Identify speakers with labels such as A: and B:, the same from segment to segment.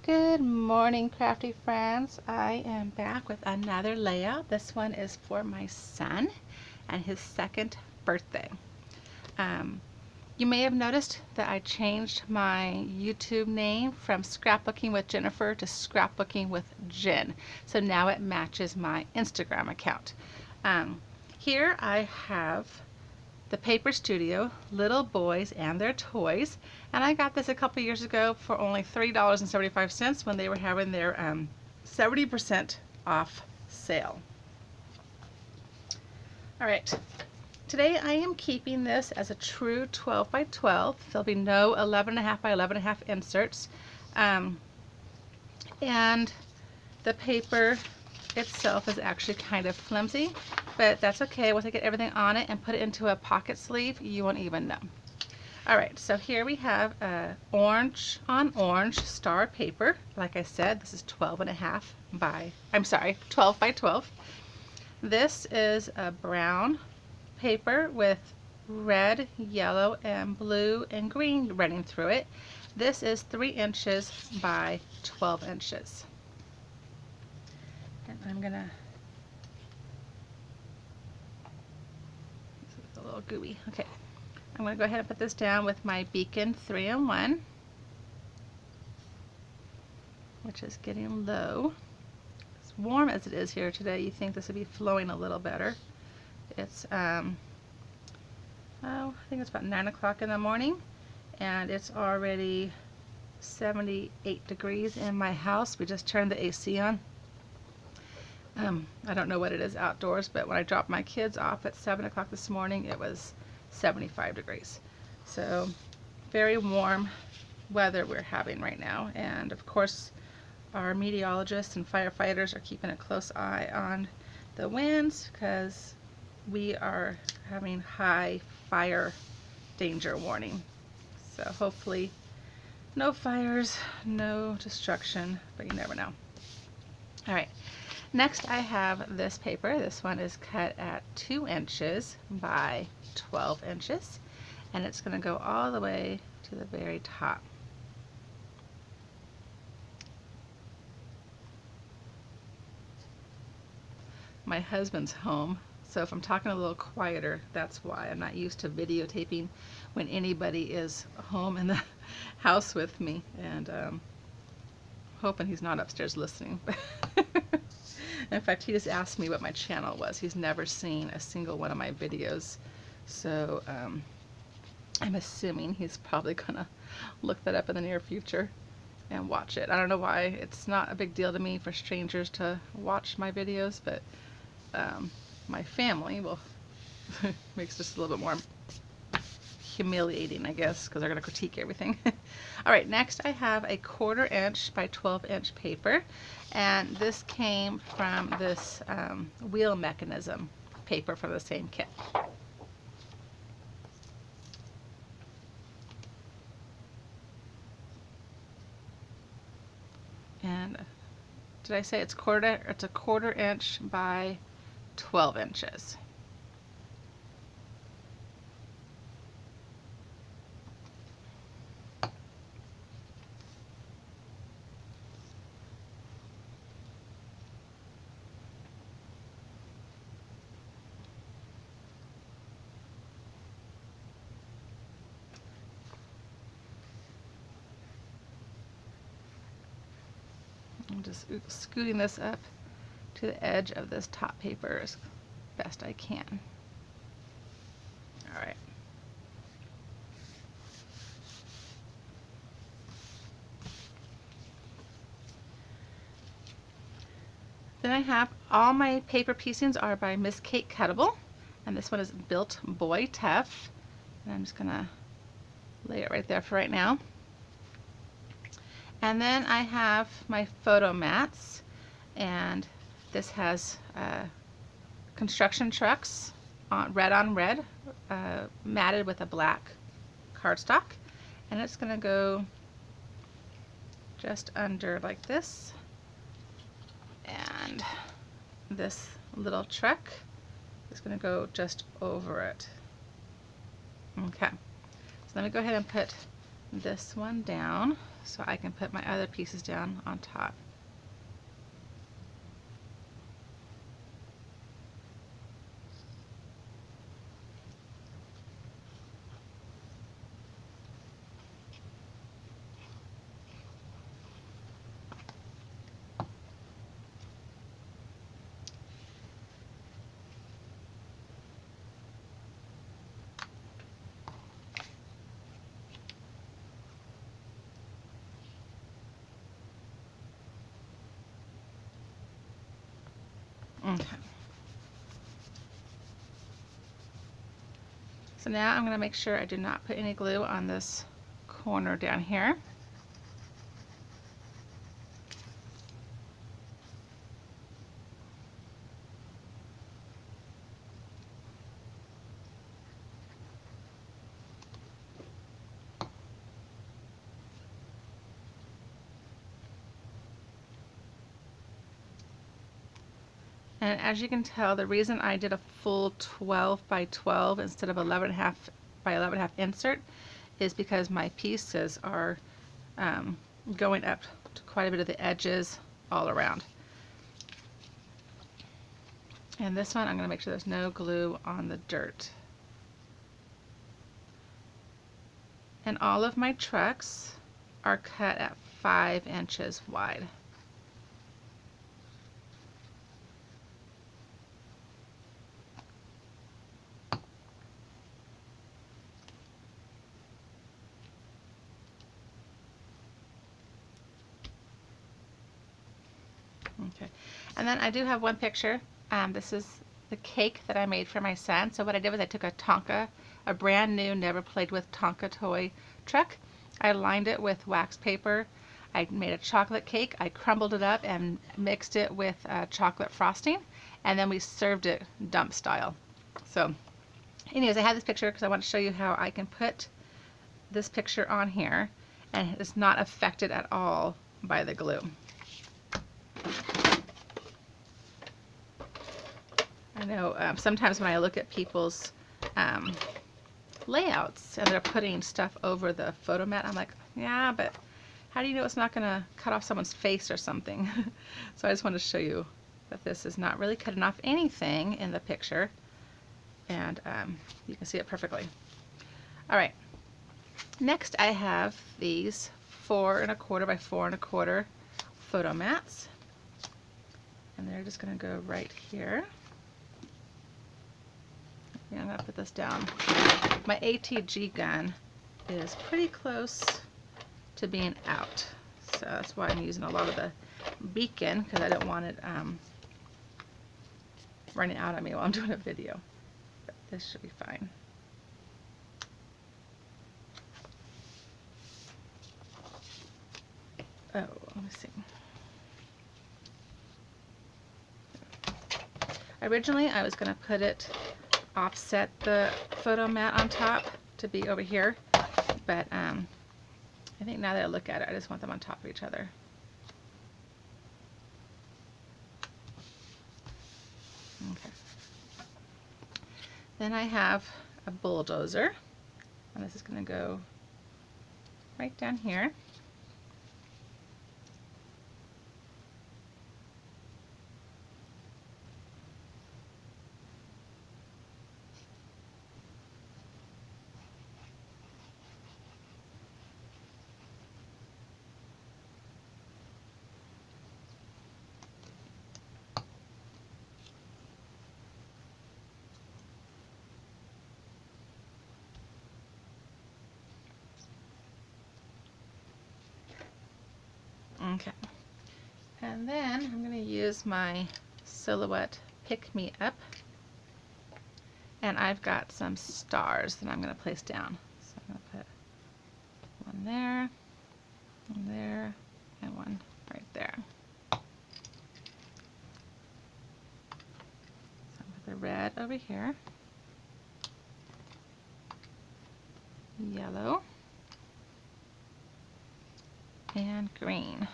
A: Good morning, crafty friends. I am back with another layout. This one is for my son and his second birthday. You may have noticed that I changed my YouTube name from Scrapbooking with Jennifer to Scrapbooking with Jen. So now it matches my Instagram account. Here I have the Paper Studio, Little Boys and Their Toys, and I got this a couple years ago for only $3.75 when they were having their 70% off sale. Alright, today I am keeping this as a true 12 by 12. There'll be no 11.5 by 11.5 inserts, and the paper itself is actually kind of flimsy, but that's okay. Once I get everything on it and put it into a pocket sleeve, you won't even know. Alright, so here we have orange on orange star paper. Like I said, this is 12 by 12. This is a brown paper with red, yellow, and blue and green running through it. This is 3 inches by 12 inches. And I'm gonna, this is a little gooey. Okay, I'm gonna go ahead and put this down with my Beacon 3-in-1, which is getting low. As warm as it is here today, you think this would be flowing a little better. It's I think it's about 9 o'clock in the morning, and it's already 78 degrees in my house. We just turned the AC on. I don't know what it is outdoors, but when I dropped my kids off at 7 o'clock this morning, it was 75 degrees. So very warm weather we're having right now. And of course, our meteorologists and firefighters are keeping a close eye on the winds because we are having high fire danger warning. So hopefully no fires, no destruction, but you never know. All right. Next I have this paper. This one is cut at 2 inches by 12 inches, and it's going to go all the way to the very top. My husband's home, so if I'm talking a little quieter, that's why. I'm not used to videotaping when anybody is home in the house with me, and hoping he's not upstairs listening. In fact, he just asked me what my channel was. He's never seen a single one of my videos, so I'm assuming he's probably gonna look that up in the near future and watch it. I don't know why. It's not a big deal to me for strangers to watch my videos, but my family will makes this a little bit more humiliating, I guess, because they're going to critique everything. Alright, next I have a 1/4 inch by 12 inch paper, and this came from this wheel mechanism paper from the same kit. And did I say it's a 1/4 inch by 12 inches. I'm just scooting this up to the edge of this top paper as best I can. Alright. Then I have all my paper piecings are by Miss Kate Cuttables, and this one is Built Boy Tough. And I'm just gonna lay it right there for right now. And then I have my photo mats, and this has construction trucks on red, matted with a black cardstock, and it's going to go just under like this, and this little truck is going to go just over it. Okay, so let me go ahead and put this one down so I can put my other pieces down on top. Okay. So now I'm going to make sure I do not put any glue on this corner down here. And as you can tell, the reason I did a full 12 by 12 instead of 11.5 by 11.5 insert is because my pieces are going up to quite a bit of the edges all around. And this one, I'm going to make sure there's no glue on the dirt. And all of my trucks are cut at 5 inches wide. Okay, and then I do have one picture. This is the cake that I made for my son. So what I did was I took a brand new, never played with Tonka toy truck. I lined it with wax paper. I made a chocolate cake. I crumbled it up and mixed it with chocolate frosting, and then we served it dump style. So anyways, I have this picture because I want to show you how I can put this picture on here and it's not affected at all by the glue. I know sometimes when I look at people's layouts and they're putting stuff over the photo mat, I'm like, yeah, but how do you know it's not going to cut off someone's face or something? So I just want to show you that this is not really cutting off anything in the picture, and you can see it perfectly. All right, next I have these 4 1/4 by 4 1/4 photo mats, and they're just going to go right here. I'm going to put this down. My ATG gun is pretty close to being out, so that's why I'm using a lot of the beacon, because I don't want it running out on me while I'm doing a video. But this should be fine. Oh, let me see. Originally I was going to put it offset the photo mat on top to be over here, but I think now that I look at it, I just want them on top of each other. Okay. Then I have a bulldozer, and this is going to go right down here. Okay, and then I'm going to use my Silhouette Pick Me Up, and I've got some stars that I'm going to place down. So I'm going to put one there, and one right there. So I'll put the red over here, yellow, and green.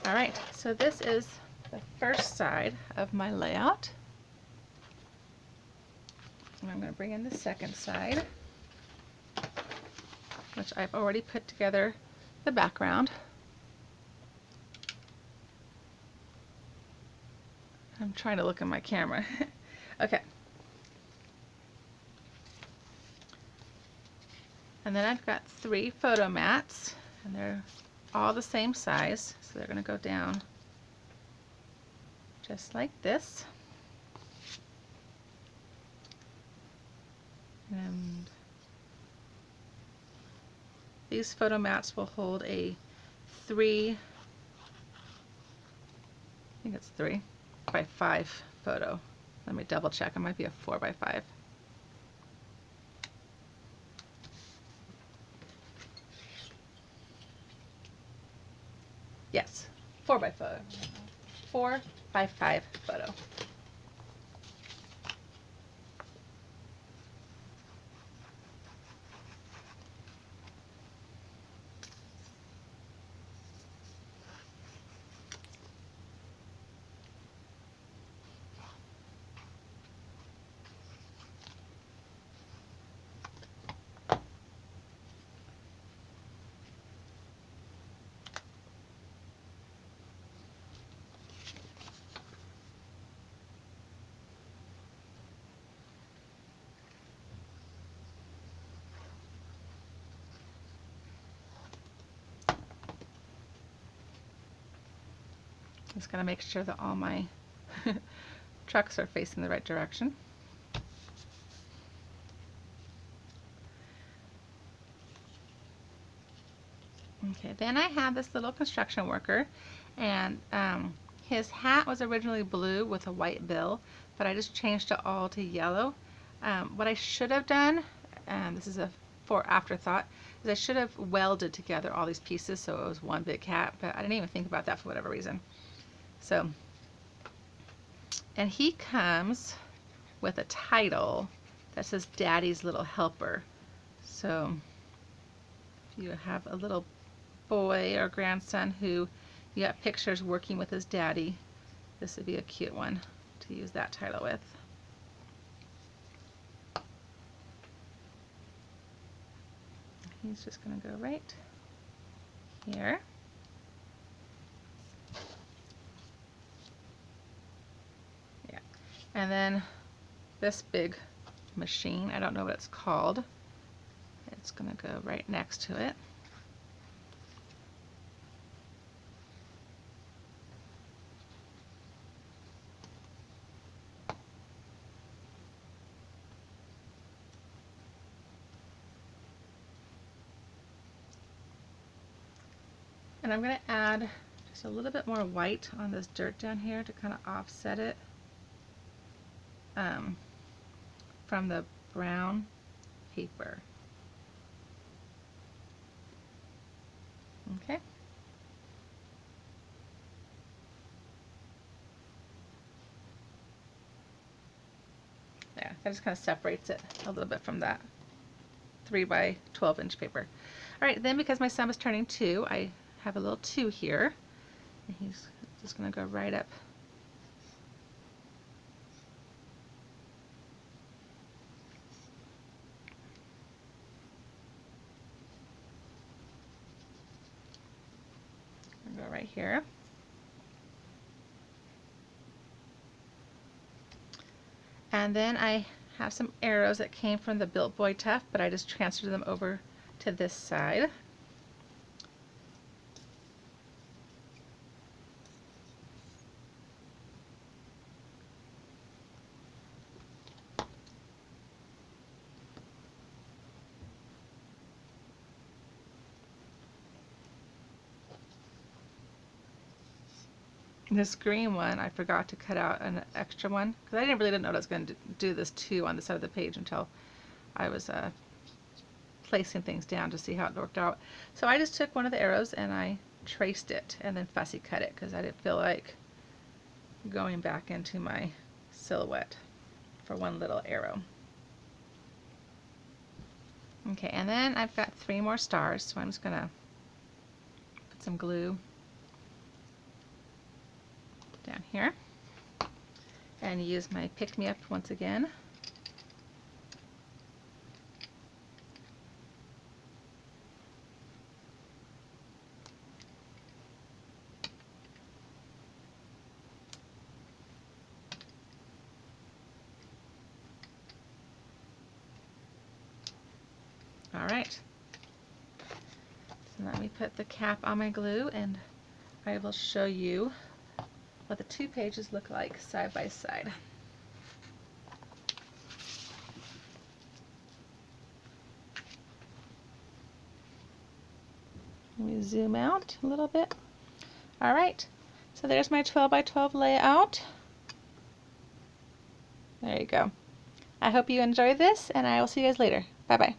A: Alright, so this is the first side of my layout. I'm I'm going to bring in the second side, which I've already put together the background. I'm trying to look at my camera. Okay. And then I've got 3 photo mats, and they're all the same size, so they're going to go down just like this. And these photo mats will hold a 3, I think it's 3 by 5 photo. Let me double check, it might be a 4 by 5. Yes, 4 by 5 photo. Just gotta make sure that all my trucks are facing the right direction. Okay, then I have this little construction worker, and his hat was originally blue with a white bill, but I just changed it all to yellow. What I should have done, this is a afterthought, is I should have welded together all these pieces so it was one big hat, but I didn't even think about that for whatever reason. So, and he comes with a title that says Daddy's Little Helper. So if you have a little boy or grandson who you got pictures working with his daddy, this would be a cute one to use that title with. He's just going to go right here. Yeah. And then this big machine, I don't know what it's called. It's going to go right next to it. And I'm going to add just a little bit more white on this dirt down here to kind of offset it from the brown paper. Okay. Yeah, that just kind of separates it a little bit from that 3 by 12 inch paper. Alright, then because my son was turning 2, I have a little 2 here, and he's just going to go right up right here. And then I have some arrows that came from the Built Boy Tuff, but I just transferred them over to this side. This green one, I forgot to cut out an extra one because I really didn't know I was going to do this too on the side of the page until I was placing things down to see how it worked out. So I just took one of the arrows and I traced it and then fussy cut it because I didn't feel like going back into my silhouette for one little arrow. Okay, and then I've got 3 more stars, so I'm just going to put some glue down here and use my pick-me-up once again Alright, so let me put the cap on my glue and I will show you what the two pages look like side by side. Let me zoom out a little bit. Alright, so there's my 12 by 12 layout. There you go. I hope you enjoyed this, and I will see you guys later. Bye bye.